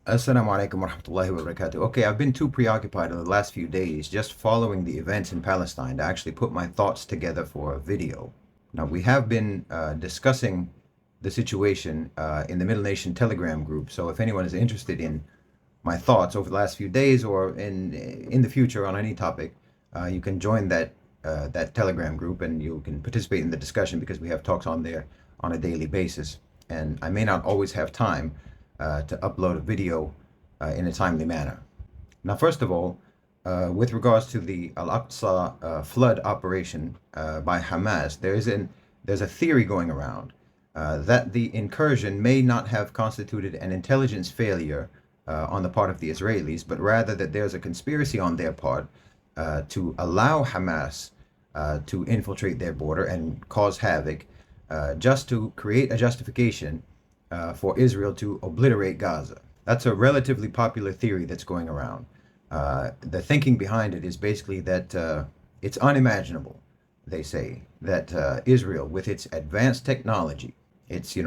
Assalamu alaikum wa rahmatullahi wa barakatuh. Okay, I've been too preoccupied in the last few days just following the events in Palestine to actually put my thoughts together for a video. Now, we have been discussing the situation in the Middle Nation Telegram group, so if anyone is interested in my thoughts over the last few days or in the future on any topic, you can join that Telegram group and you can participate in the discussion because we have talks on there on a daily basis. And I may not always have time to upload a video in a timely manner. Now, first of all, with regards to the Al-Aqsa flood operation by Hamas, there's a theory going around that the incursion may not have constituted an intelligence failure on the part of the Israelis, but rather that there's a conspiracy on their part to allow Hamas to infiltrate their border and cause havoc, just to create a justification for Israel to obliterate Gaza. That's a relatively popular theory that's going around. The thinking behind it is basically that it's unimaginable, they say, that Israel, with its advanced technology, its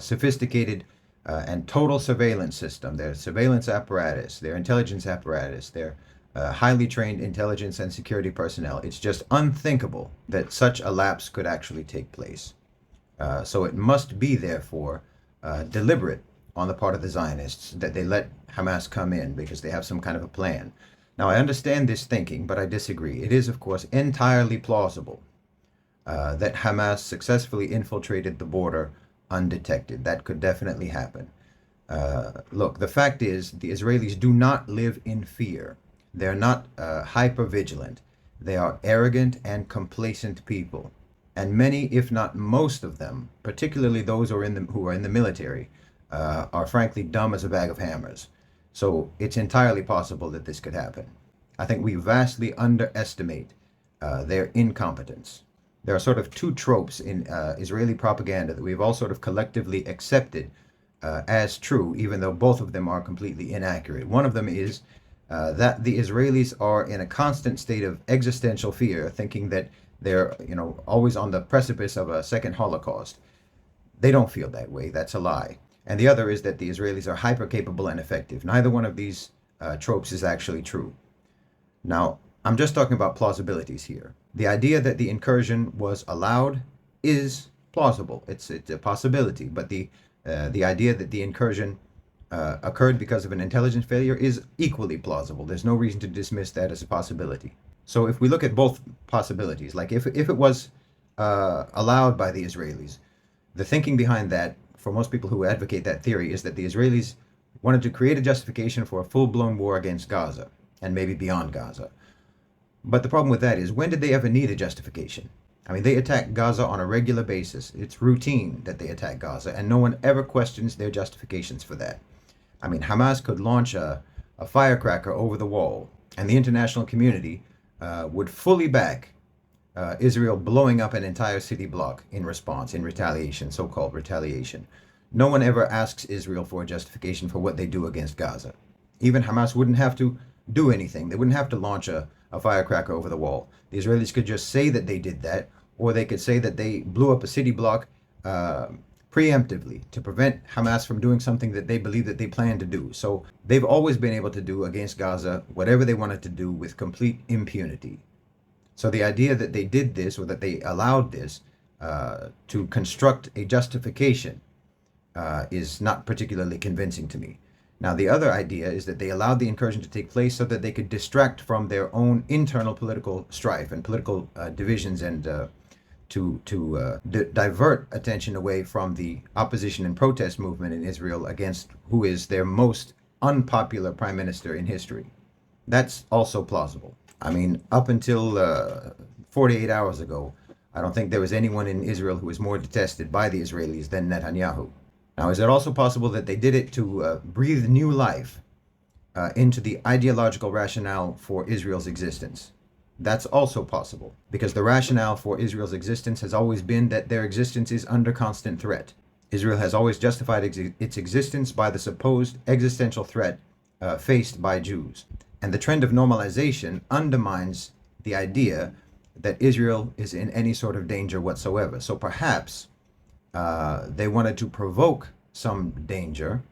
sophisticated and total surveillance system, their surveillance apparatus, their intelligence apparatus, their highly trained intelligence and security personnel, it's just unthinkable that such a lapse could actually take place. So it must be, therefore, deliberate on the part of the Zionists that they let Hamas come in because they have some kind of a plan. Now, I understand this thinking, but I disagree. It is, of course, entirely plausible that Hamas successfully infiltrated the border undetected. That could definitely happen. Look, the fact is, the Israelis do not live in fear. They're not hyper-vigilant. They are arrogant and complacent people. And many, if not most of them, particularly those who are in the military, are frankly dumb as a bag of hammers. So it's entirely possible that this could happen. I think we vastly underestimate their incompetence. There are sort of two tropes in Israeli propaganda that we've all sort of collectively accepted as true, even though both of them are completely inaccurate. One of them is that the Israelis are in a constant state of existential fear, thinking that they're, always on the precipice of a second Holocaust. They don't feel that way. That's a lie. And the other is that the Israelis are hyper capable and effective. Neither one of these tropes is actually true. Now, I'm just talking about plausibilities here. The idea that the incursion was allowed is plausible. It's a possibility. But the idea that the incursion occurred because of an intelligence failure is equally plausible. There's no reason to dismiss that as a possibility. So if we look at both possibilities, like if it was allowed by the Israelis, the thinking behind that, for most people who advocate that theory, is that the Israelis wanted to create a justification for a full-blown war against Gaza, and maybe beyond Gaza. But the problem with that is, when did they ever need a justification? I mean, they attack Gaza on a regular basis. It's routine that they attack Gaza, and no one ever questions their justifications for that. I mean, Hamas could launch a firecracker over the wall, and the international community would fully back Israel blowing up an entire city block in response, in retaliation, so-called retaliation. No one ever asks Israel for a justification for what they do against Gaza. Even Hamas wouldn't have to do anything. They wouldn't have to launch a firecracker over the wall. The Israelis could just say that they did that, or they could say that they blew up a city block preemptively to prevent Hamas from doing something that they believe that they plan to do. So they've always been able to do against Gaza whatever they wanted to do with complete impunity. So the idea that they did this, or that they allowed this to construct a justification is not particularly convincing to me. Now, the other idea is that they allowed the incursion to take place so that they could distract from their own internal political strife and political divisions, and to divert attention away from the opposition and protest movement in Israel against who is their most unpopular prime minister in history. That's also plausible. I mean, up until 48 hours ago, I don't think there was anyone in Israel who was more detested by the Israelis than Netanyahu. Now, is it also possible that they did it to breathe new life into the ideological rationale for Israel's existence? That's also possible, because the rationale for Israel's existence has always been that their existence is under constant threat. Israel has always justified its existence by the supposed existential threat faced by Jews. And the trend of normalization undermines the idea that Israel is in any sort of danger whatsoever. So perhaps they wanted to provoke some danger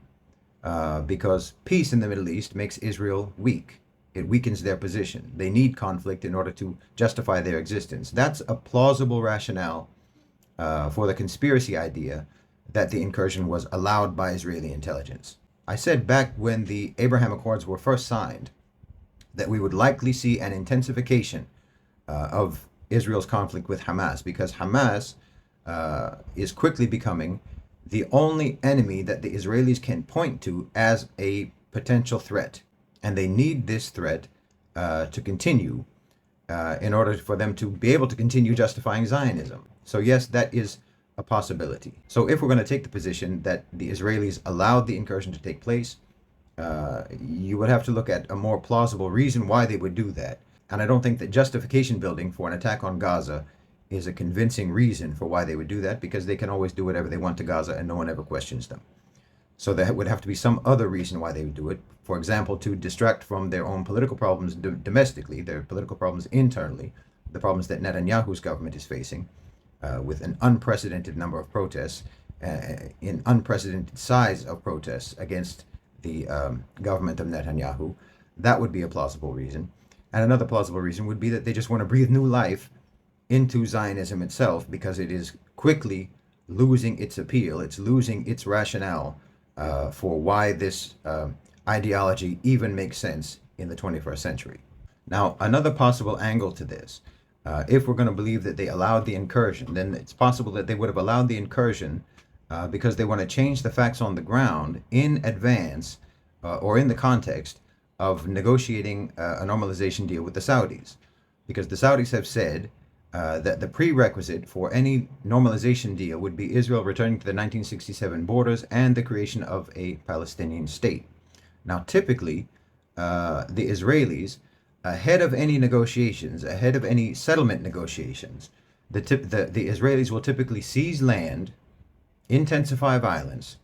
because peace in the Middle East makes Israel weak. It weakens their position. They need conflict in order to justify their existence. That's a plausible rationale for the conspiracy idea that the incursion was allowed by Israeli intelligence. I said back when the Abraham Accords were first signed that we would likely see an intensification of Israel's conflict with Hamas, because Hamas is quickly becoming the only enemy that the Israelis can point to as a potential threat. And they need this threat to continue in order for them to be able to continue justifying Zionism. So yes, that is a possibility. So if we're going to take the position that the Israelis allowed the incursion to take place, you would have to look at a more plausible reason why they would do that. And I don't think that justification building for an attack on Gaza is a convincing reason for why they would do that, because they can always do whatever they want to Gaza and no one ever questions them. So there would have to be some other reason why they would do it. For example, to distract from their own political problems domestically, their political problems internally, the problems that Netanyahu's government is facing, with an unprecedented number of protests, in unprecedented size of protests against the government of Netanyahu. That would be a plausible reason. And another plausible reason would be that they just want to breathe new life into Zionism itself, because it is quickly losing its appeal. It's losing its rationale for why this ideology even makes sense in the 21st century. Now, another possible angle to this, if we're going to believe that they allowed the incursion, then it's possible that they would have allowed the incursion because they want to change the facts on the ground in advance or in the context of negotiating a normalization deal with the Saudis. Because the Saudis have said that the prerequisite for any normalization deal would be Israel returning to the 1967 borders and the creation of a Palestinian state. Now, typically, the Israelis, ahead of any negotiations, ahead of any settlement negotiations, the Israelis will typically seize land, intensify violence,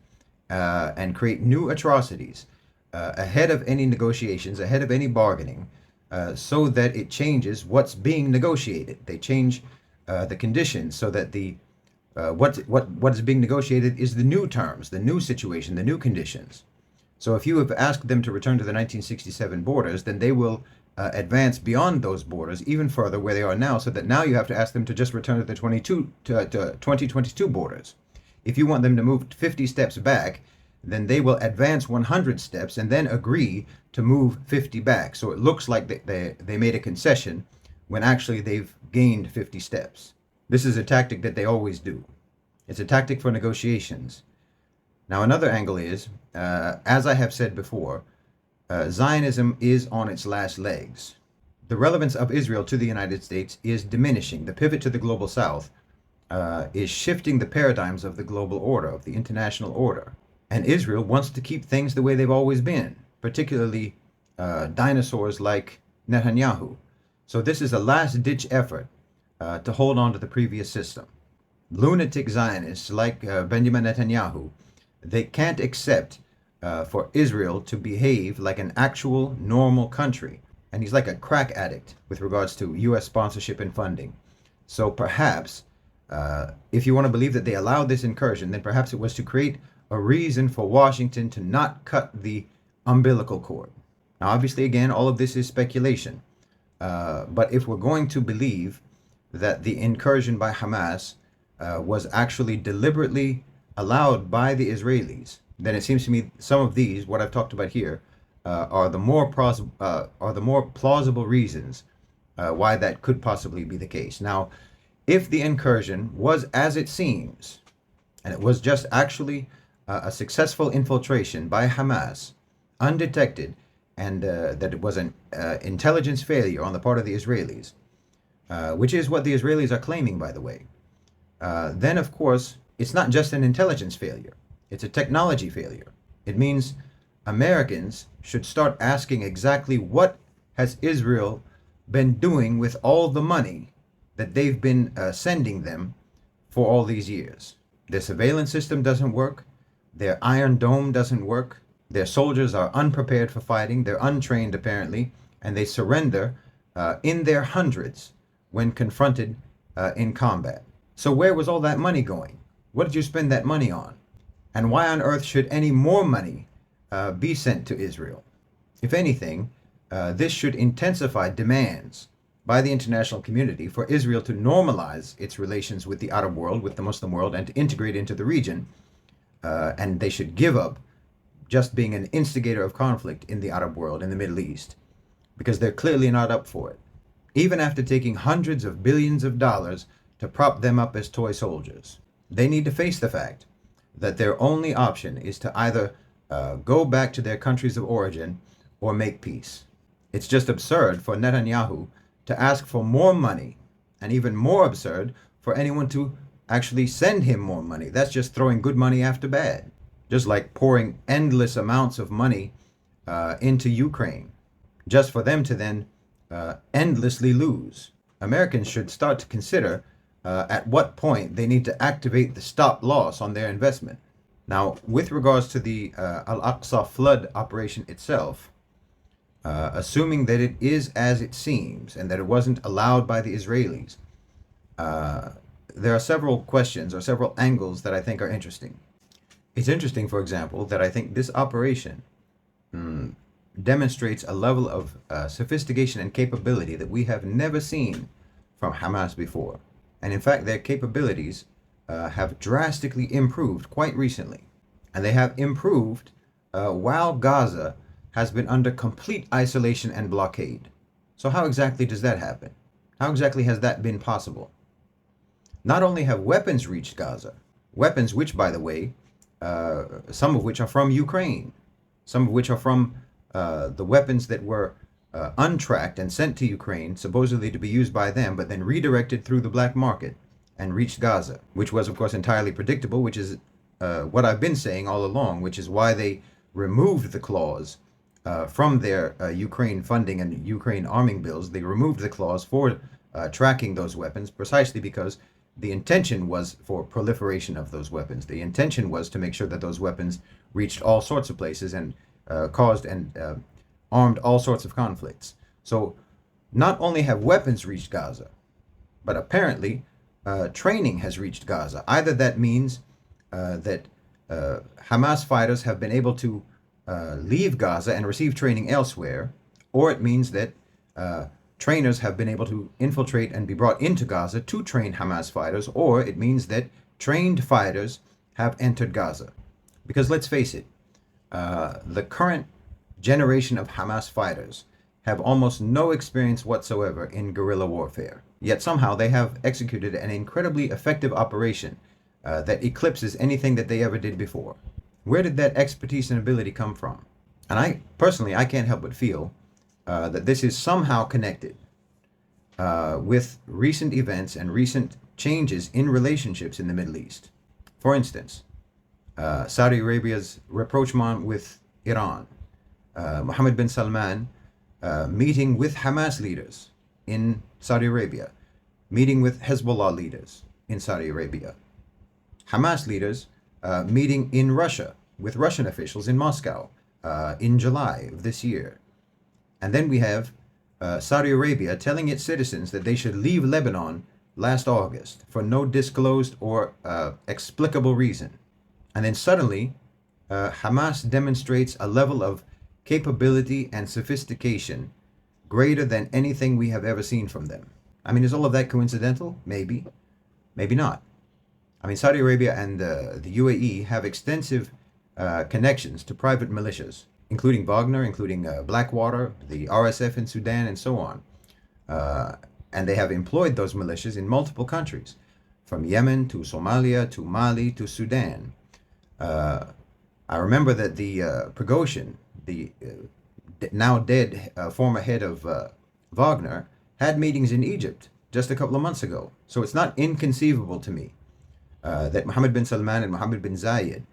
and create new atrocities ahead of any negotiations, ahead of any bargaining, so that it changes what's being negotiated. They change the conditions so that the what is being negotiated is the new terms, the new situation, the new conditions. So if you have asked them to return to the 1967 borders, then they will advance beyond those borders even further where they are now, so that now you have to ask them to just return to the 2022 borders. If you want them to move 50 steps back, then they will advance 100 steps and then agree to move 50 back. So it looks like they made a concession when actually they've gained 50 steps. This is a tactic that they always do. It's a tactic for negotiations. Now, another angle is, as I have said before, Zionism is on its last legs. The relevance of Israel to the United States is diminishing. The pivot to the global south is shifting the paradigms of the global order, of the international order. And Israel wants to keep things the way they've always been, particularly dinosaurs like Netanyahu. So this is a last-ditch effort to hold on to the previous system. Lunatic Zionists like Benjamin Netanyahu, they can't accept for Israel to behave like an actual normal country. And he's like a crack addict with regards to U.S. sponsorship and funding. So perhaps, if you want to believe that they allowed this incursion, then perhaps it was to create a reason for Washington to not cut the umbilical cord. Now, obviously, again, all of this is speculation. But if we're going to believe that the incursion by Hamas was actually deliberately allowed by the Israelis, then it seems to me some of these, what I've talked about here, are the more plausible reasons why that could possibly be the case. Now, if the incursion was as it seems, and it was just actually a successful infiltration by Hamas, undetected, and that it was an intelligence failure on the part of the Israelis, which is what the Israelis are claiming, by the way, then, of course, it's not just an intelligence failure. It's a technology failure. It means Americans should start asking exactly what has Israel been doing with all the money that they've been sending them for all these years. Their surveillance system doesn't work. Their Iron Dome doesn't work. Their soldiers are unprepared for fighting. They're untrained, apparently, and they surrender in their hundreds when confronted in combat. So where was all that money going? What did you spend that money on? And why on earth should any more money be sent to Israel. If anything, this should intensify demands by the international community for Israel to normalize its relations with the Arab world, with the Muslim world, and to integrate into the region. And they should give up just being an instigator of conflict in the Arab world, in the Middle East, because they're clearly not up for it. Even after taking hundreds of billions of dollars to prop them up as toy soldiers, they need to face the fact that their only option is to either go back to their countries of origin or make peace. It's just absurd for Netanyahu to ask for more money, and even more absurd for anyone to actually send him more money. That's just throwing good money after bad. Just like pouring endless amounts of money into Ukraine, just for them to then endlessly lose. Americans should start to consider at what point they need to activate the stop loss on their investment. Now, with regards to the Al-Aqsa flood operation itself, assuming that it is as it seems and that it wasn't allowed by the Israelis, there are several questions or several angles that I think are interesting. It's interesting, for example, that I think this operation demonstrates a level of sophistication and capability that we have never seen from Hamas before. And in fact, their capabilities have drastically improved quite recently. And they have improved while Gaza has been under complete isolation and blockade. So how exactly does that happen? How exactly has that been possible? Not only have weapons reached Gaza, weapons which, by the way, some of which are from Ukraine, some of which are from the weapons that were untracked and sent to Ukraine, supposedly to be used by them, but then redirected through the black market and reached Gaza, which was, of course, entirely predictable, which is what I've been saying all along, which is why they removed the clause from their Ukraine funding and Ukraine arming bills. They removed the clause for tracking those weapons precisely because the intention was for proliferation of those weapons. The intention was to make sure that those weapons reached all sorts of places and caused and armed all sorts of conflicts. So not only have weapons reached Gaza, but apparently training has reached Gaza. Either that means that Hamas fighters have been able to leave Gaza and receive training elsewhere, or it means that trainers have been able to infiltrate and be brought into Gaza to train Hamas fighters, or it means that trained fighters have entered Gaza. Because let's face it, the current generation of Hamas fighters have almost no experience whatsoever in guerrilla warfare. Yet somehow they have executed an incredibly effective operation that eclipses anything that they ever did before. Where did that expertise and ability come from? And I can't help but feel that this is somehow connected with recent events and recent changes in relationships in the Middle East. For instance, Saudi Arabia's rapprochement with Iran, Mohammed bin Salman meeting with Hamas leaders in Saudi Arabia, meeting with Hezbollah leaders in Saudi Arabia, Hamas leaders meeting in Russia with Russian officials in Moscow in July of this year. And then we have Saudi Arabia telling its citizens that they should leave Lebanon last August for no disclosed or explicable reason. And then suddenly, Hamas demonstrates a level of capability and sophistication greater than anything we have ever seen from them. I mean, is all of that coincidental? Maybe. Maybe not. I mean, Saudi Arabia and the UAE have extensive connections to private militias, including Wagner, including Blackwater, the RSF in Sudan, and so on. And they have employed those militias in multiple countries, from Yemen to Somalia to Mali to Sudan. I remember that the Prigozhin, the now dead former head of Wagner, had meetings in Egypt just a couple of months ago. So it's not inconceivable to me that Mohammed bin Salman and Mohammed bin Zayed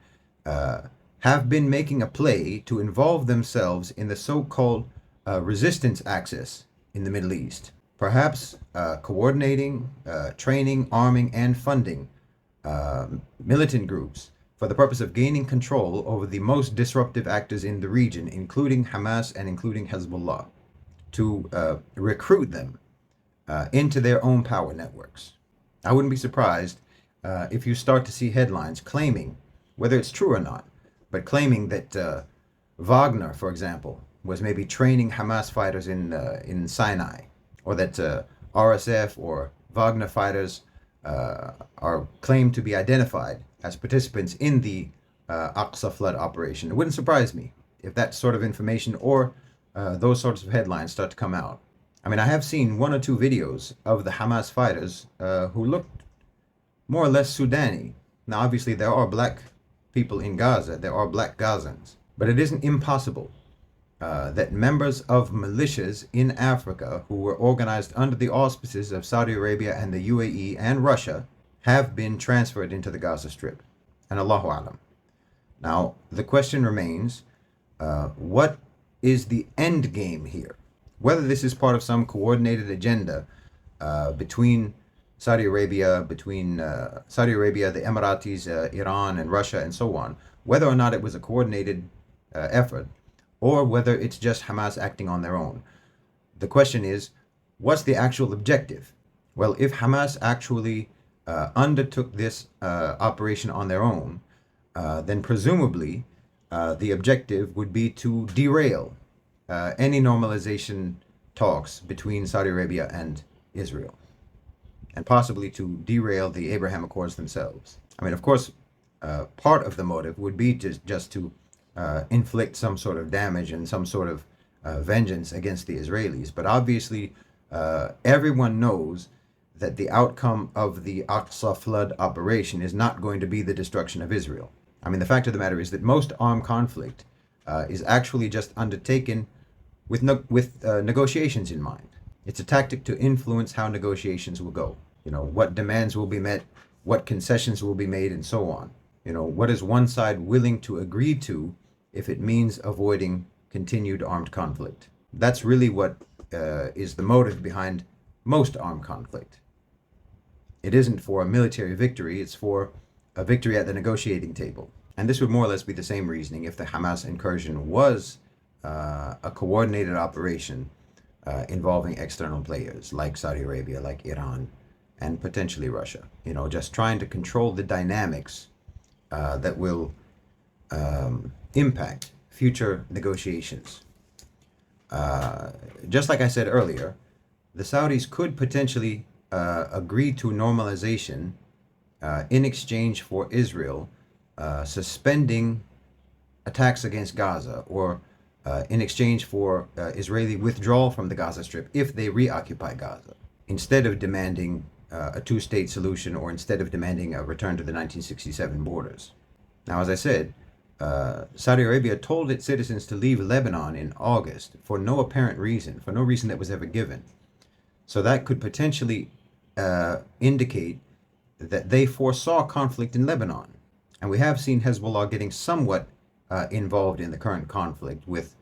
have been making a play to involve themselves in the so-called resistance axis in the Middle East. Perhaps coordinating, training, arming, and funding militant groups for the purpose of gaining control over the most disruptive actors in the region, including Hamas and including Hezbollah, to recruit them into their own power networks. I wouldn't be surprised if you start to see headlines claiming, whether it's true or not, but claiming that Wagner, for example, was maybe training Hamas fighters in Sinai, or that RSF or Wagner fighters are claimed to be identified as participants in the Aqsa flood operation. It wouldn't surprise me if that sort of information or those sorts of headlines start to come out. I mean, I have seen one or two videos of the Hamas fighters who looked more or less Sudani. Now, obviously, there are black people in Gaza, there are black Gazans, but it isn't impossible that members of militias in Africa who were organized under the auspices of Saudi Arabia and the UAE and Russia have been transferred into the Gaza Strip. And Allahu Alam. Now, the question remains, what is the end game here? Whether this is part of some coordinated agenda between Saudi Arabia, the Emiratis, Iran, and Russia, and so on, whether or not it was a coordinated effort, or whether it's just Hamas acting on their own. The question is, what's the actual objective? Well, if Hamas actually undertook this operation on their own, then presumably the objective would be to derail any normalization talks between Saudi Arabia and Israel, and possibly to derail the Abraham Accords themselves. I mean, of course, part of the motive would be just to inflict some sort of damage and some sort of vengeance against the Israelis. But obviously, everyone knows that the outcome of the Aqsa flood operation is not going to be the destruction of Israel. I mean, the fact of the matter is that most armed conflict is actually just undertaken with negotiations in mind. It's a tactic to influence how negotiations will go. You know, what demands will be met, what concessions will be made, and so on. You know, what is one side willing to agree to if it means avoiding continued armed conflict? That's really what is the motive behind most armed conflict. It isn't for a military victory, it's for a victory at the negotiating table. And this would more or less be the same reasoning if the Hamas incursion was a coordinated operation involving external players like Saudi Arabia, like Iran, and potentially Russia. You know, just trying to control the dynamics that will impact future negotiations. Just like I said earlier, the Saudis could potentially agree to normalization in exchange for Israel suspending attacks against Gaza, or in exchange for Israeli withdrawal from the Gaza Strip if they reoccupy Gaza, instead of demanding a two-state solution, or instead of demanding a return to the 1967 borders. Now, as I said, Saudi Arabia told its citizens to leave Lebanon in August for no apparent reason, for no reason that was ever given. So that could potentially indicate that they foresaw conflict in Lebanon. And we have seen Hezbollah getting somewhat involved in the current conflict with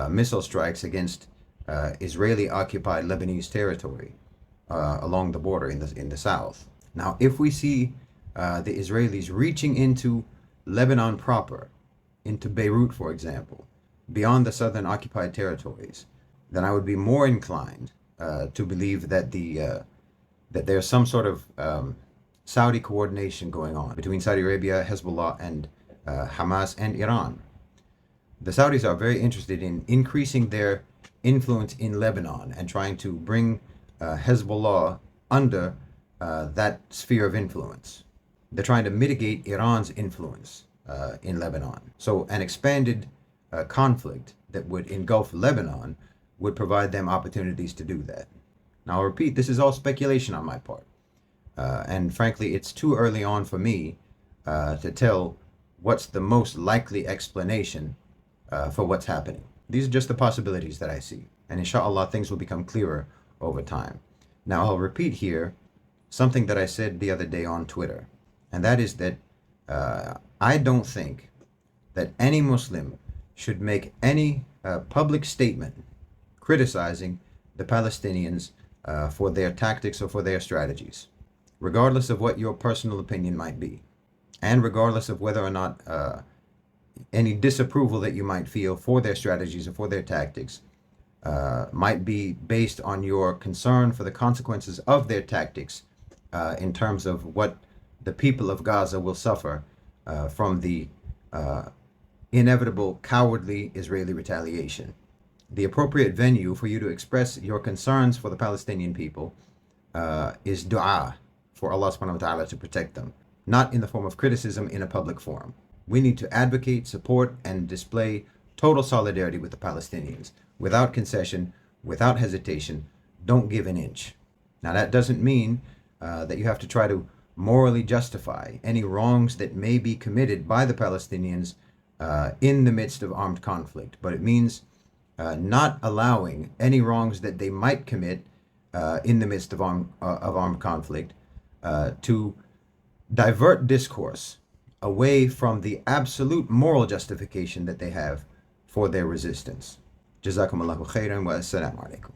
missile strikes against Israeli-occupied Lebanese territory along the border in the south. Now, if we see the Israelis reaching into Lebanon proper, into Beirut, for example, beyond the southern occupied territories, then I would be more inclined to believe that that there's some sort of Saudi coordination going on between Saudi Arabia, Hezbollah, and Hamas and Iran. The Saudis are very interested in increasing their influence in Lebanon and trying to bring Hezbollah under that sphere of influence. They're trying to mitigate Iran's influence in Lebanon. So an expanded conflict that would engulf Lebanon would provide them opportunities to do that. Now, I'll repeat, this is all speculation on my part. And frankly, it's too early on for me to tell what's the most likely explanation for what's happening. These are just the possibilities that I see. And inshallah, things will become clearer over time. Now, I'll repeat here something that I said the other day on Twitter. And that is that I don't think that any Muslim should make any public statement criticizing the Palestinians for their tactics or for their strategies, regardless of what your personal opinion might be, and regardless of whether or not any disapproval that you might feel for their strategies or for their tactics might be based on your concern for the consequences of their tactics in terms of what the people of Gaza will suffer from the inevitable cowardly Israeli retaliation. The appropriate venue for you to express your concerns for the Palestinian people is dua for Allah subhanahu wa ta'ala to protect them, not in the form of criticism in a public forum. We need to advocate, support, and display total solidarity with the Palestinians without concession, without hesitation. Don't give an inch. Now, that doesn't mean that you have to try to morally justify any wrongs that may be committed by the Palestinians in the midst of armed conflict, but it means not allowing any wrongs that they might commit in the midst of armed conflict to divert discourse away from the absolute moral justification that they have for their resistance. Jazakumullahu khairan wa assalamu alaikum.